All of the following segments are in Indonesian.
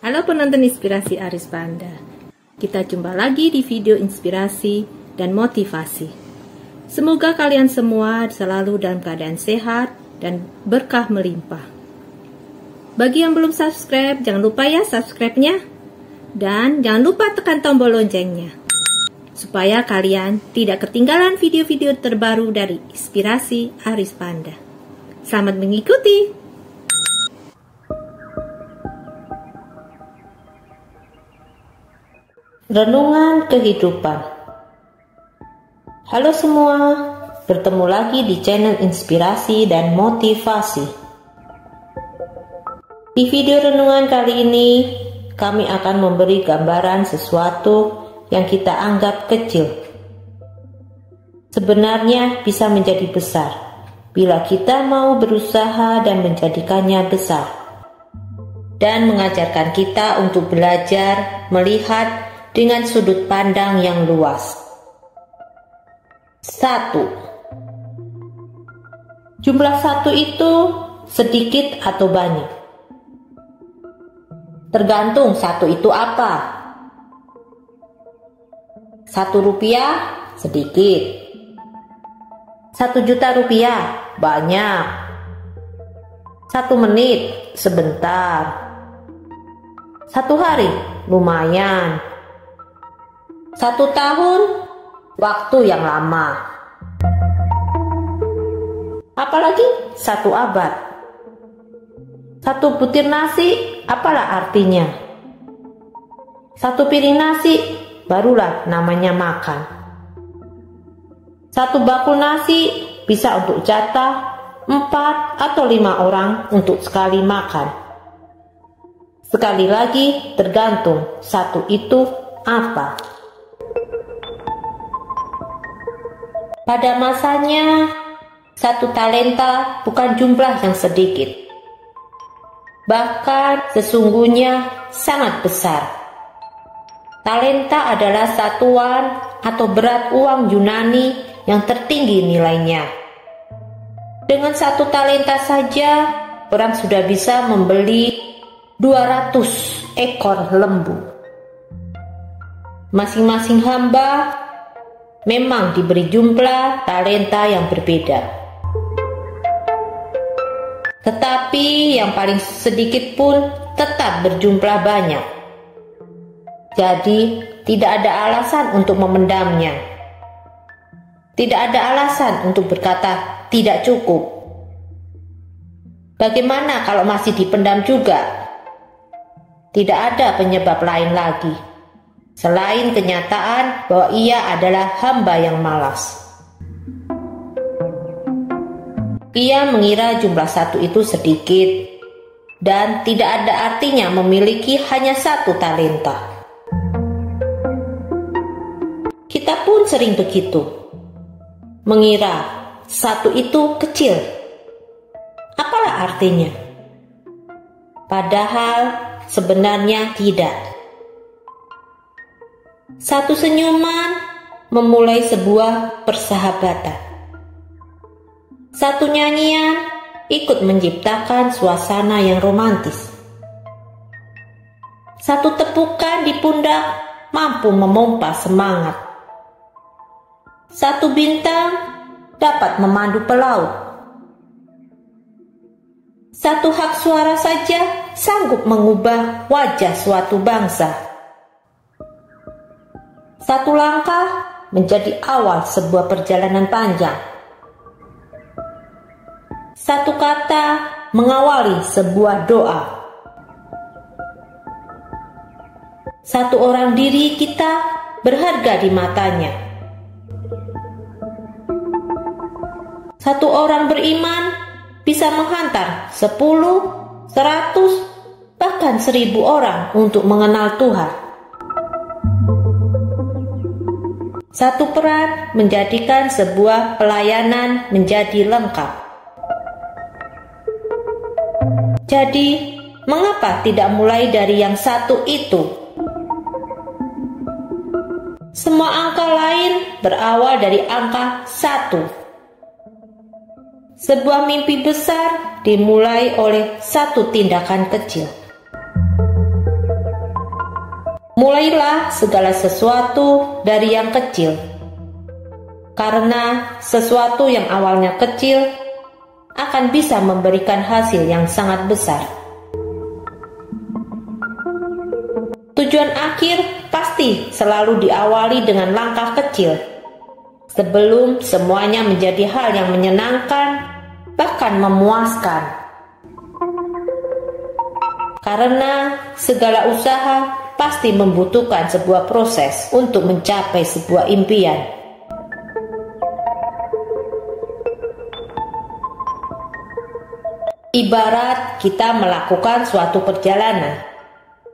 Halo penonton Inspirasi Aris Panda. Kita jumpa lagi di video inspirasi dan motivasi. Semoga kalian semua selalu dalam keadaan sehat dan berkah melimpah. Bagi yang belum subscribe, jangan lupa ya subscribe-nya. Dan jangan lupa tekan tombol loncengnya, supaya kalian tidak ketinggalan video-video terbaru dari Inspirasi Aris Panda. Selamat mengikuti! Renungan Kehidupan. Halo semua, bertemu lagi di channel Inspirasi dan Motivasi. Di video renungan kali ini, kami akan memberi gambaran sesuatu yang kita anggap kecil. Sebenarnya bisa menjadi besar, bila kita mau berusaha dan menjadikannya besar. Dan mengajarkan kita untuk belajar, melihat, dengan sudut pandang yang luas. 1. Jumlah 1 itu sedikit atau banyak? Tergantung 1 itu apa. 1 rupiah sedikit. 1 juta rupiah banyak. 1 menit sebentar. 1 hari lumayan. 1 tahun, waktu yang lama. Apalagi 1 abad. 1 butir nasi, apalah artinya? 1 piring nasi, barulah namanya makan. 1 bakul nasi bisa untuk jatah 4 atau 5 orang untuk sekali makan. Sekali lagi, tergantung 1 itu apa. Pada masanya, 1 talenta bukan jumlah yang sedikit. Bahkan sesungguhnya sangat besar. Talenta adalah satuan atau berat uang Yunani yang tertinggi nilainya. Dengan 1 talenta saja, orang sudah bisa membeli 200 ekor lembu. Masing-masing hamba memang diberi jumlah talenta yang berbeda. Tetapi yang paling sedikit pun tetap berjumlah banyak. Jadi tidak ada alasan untuk memendamnya. Tidak ada alasan untuk berkata tidak cukup. Bagaimana kalau masih dipendam juga? Tidak ada penyebab lain lagi selain kenyataan bahwa ia adalah hamba yang malas. Ia mengira jumlah 1 itu sedikit dan tidak ada artinya memiliki hanya 1 talenta. Kita pun sering begitu, mengira 1 itu kecil. Apalah artinya? Padahal sebenarnya tidak. 1 senyuman memulai sebuah persahabatan. 1 nyanyian ikut menciptakan suasana yang romantis. 1 tepukan di pundak mampu memompa semangat. 1 bintang dapat memandu pelaut. 1 hak suara saja sanggup mengubah wajah suatu bangsa. 1 langkah menjadi awal sebuah perjalanan panjang. 1 kata mengawali sebuah doa. 1 orang diri kita berharga di matanya. 1 orang beriman bisa menghantar 10, 100, bahkan 1000 orang untuk mengenal Tuhan. 1 peran menjadikan sebuah pelayanan menjadi lengkap. Jadi, mengapa tidak mulai dari yang 1 itu? Semua angka lain berawal dari angka 1. Sebuah mimpi besar dimulai oleh 1 tindakan kecil. Mulailah segala sesuatu dari yang kecil, karena sesuatu yang awalnya kecil akan bisa memberikan hasil yang sangat besar. Tujuan akhir pasti selalu diawali dengan langkah kecil, sebelum semuanya menjadi hal yang menyenangkan, bahkan memuaskan. Karena segala usaha pasti membutuhkan sebuah proses untuk mencapai sebuah impian. Ibarat kita melakukan suatu perjalanan,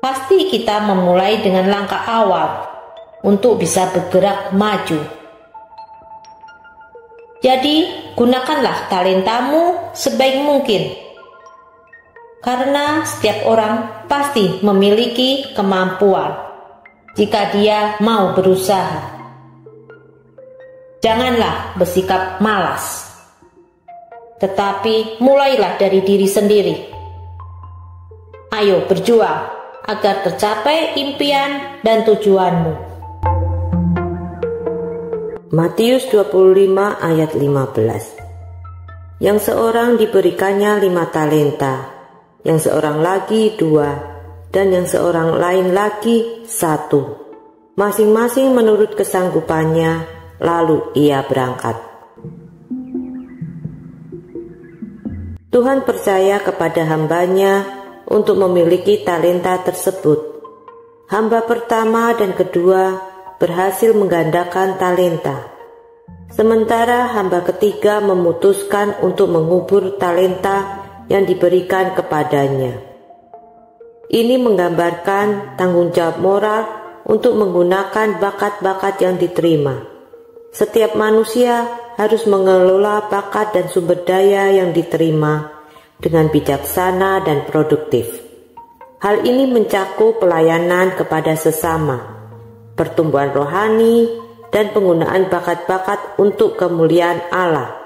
pasti kita memulai dengan langkah awal untuk bisa bergerak maju. Jadi, gunakanlah talentamu sebaik mungkin. Karena setiap orang pasti memiliki kemampuan jika dia mau berusaha. Janganlah bersikap malas, tetapi mulailah dari diri sendiri. Ayo berjuang agar tercapai impian dan tujuanmu. Matius 25 ayat 15. Yang seorang diberikannya 5 talenta, yang seorang lagi 2, dan yang seorang lain lagi 1, masing-masing menurut kesanggupannya, lalu ia berangkat. Tuhan percaya kepada hambanya untuk memiliki talenta tersebut. Hamba pertama dan kedua berhasil menggandakan talenta, sementara hamba ketiga memutuskan untuk mengubur talenta yang diberikan kepadanya. Ini menggambarkan tanggung jawab moral untuk menggunakan bakat-bakat yang diterima. Setiap manusia harus mengelola bakat dan sumber daya yang diterima dengan bijaksana dan produktif. Hal ini mencakup pelayanan kepada sesama, pertumbuhan rohani, dan penggunaan bakat-bakat untuk kemuliaan Allah.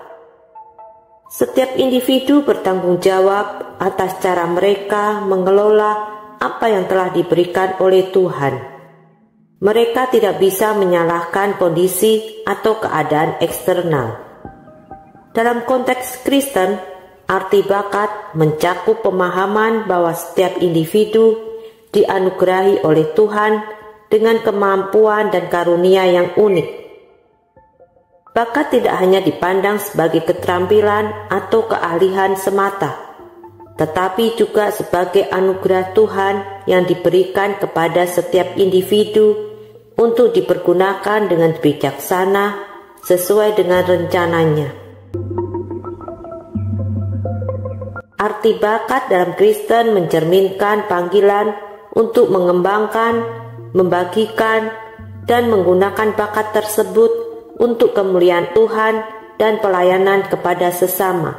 Setiap individu bertanggung jawab atas cara mereka mengelola apa yang telah diberikan oleh Tuhan. Mereka tidak bisa menyalahkan kondisi atau keadaan eksternal. Dalam konteks Kristen, arti bakat mencakup pemahaman bahwa setiap individu dianugerahi oleh Tuhan dengan kemampuan dan karunia yang unik. Bakat tidak hanya dipandang sebagai keterampilan atau keahlian semata, tetapi juga sebagai anugerah Tuhan yang diberikan kepada setiap individu untuk dipergunakan dengan bijaksana sesuai dengan rencananya. Arti bakat dalam Kristen mencerminkan panggilan untuk mengembangkan, membagikan, dan menggunakan bakat tersebut untuk kemuliaan Tuhan dan pelayanan kepada sesama.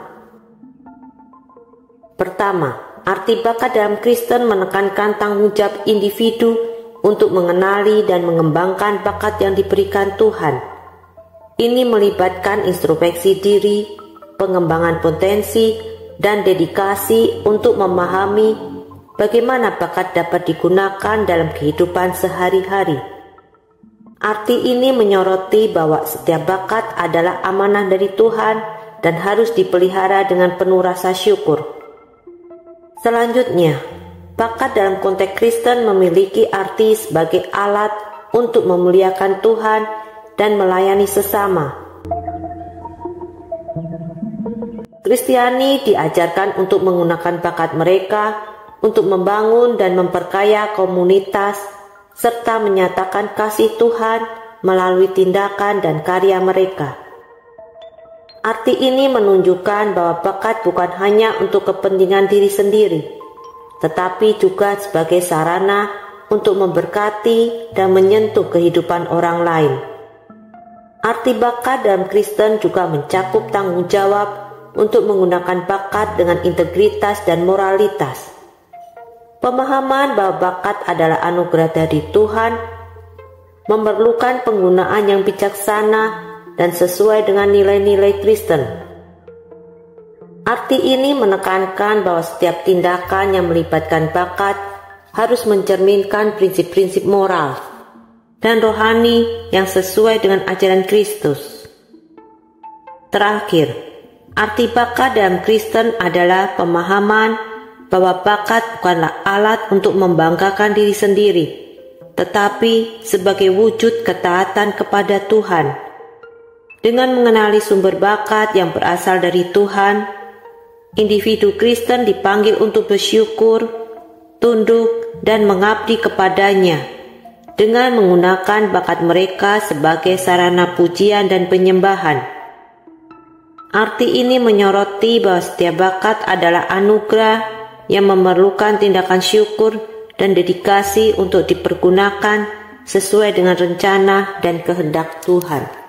Pertama, arti bakat dalam Kristen menekankan tanggung jawab individu untuk mengenali dan mengembangkan bakat yang diberikan Tuhan. Ini melibatkan introspeksi diri, pengembangan potensi, dan dedikasi untuk memahami bagaimana bakat dapat digunakan dalam kehidupan sehari-hari. Arti ini menyoroti bahwa setiap bakat adalah amanah dari Tuhan dan harus dipelihara dengan penuh rasa syukur. Selanjutnya, bakat dalam konteks Kristen memiliki arti sebagai alat untuk memuliakan Tuhan dan melayani sesama. Kristiani diajarkan untuk menggunakan bakat mereka untuk membangun dan memperkaya komunitas, serta menyatakan kasih Tuhan melalui tindakan dan karya mereka. Arti ini menunjukkan bahwa bakat bukan hanya untuk kepentingan diri sendiri, tetapi juga sebagai sarana untuk memberkati dan menyentuh kehidupan orang lain. Arti bakat dalam Kristen juga mencakup tanggung jawab untuk menggunakan bakat dengan integritas dan moralitas. Pemahaman bahwa bakat adalah anugerah dari Tuhan memerlukan penggunaan yang bijaksana dan sesuai dengan nilai-nilai Kristen. Arti ini menekankan bahwa setiap tindakan yang melibatkan bakat harus mencerminkan prinsip-prinsip moral dan rohani yang sesuai dengan ajaran Kristus. Terakhir, arti bakat dalam Kristen adalah pemahaman bahwa bakat bukanlah alat untuk membanggakan diri sendiri, tetapi sebagai wujud ketaatan kepada Tuhan. Dengan mengenali sumber bakat yang berasal dari Tuhan, individu Kristen dipanggil untuk bersyukur, tunduk, dan mengabdi kepadanya dengan menggunakan bakat mereka sebagai sarana pujian dan penyembahan. Arti ini menyoroti bahwa setiap bakat adalah anugerah yang memerlukan tindakan syukur dan dedikasi untuk dipergunakan sesuai dengan rencana dan kehendak Tuhan.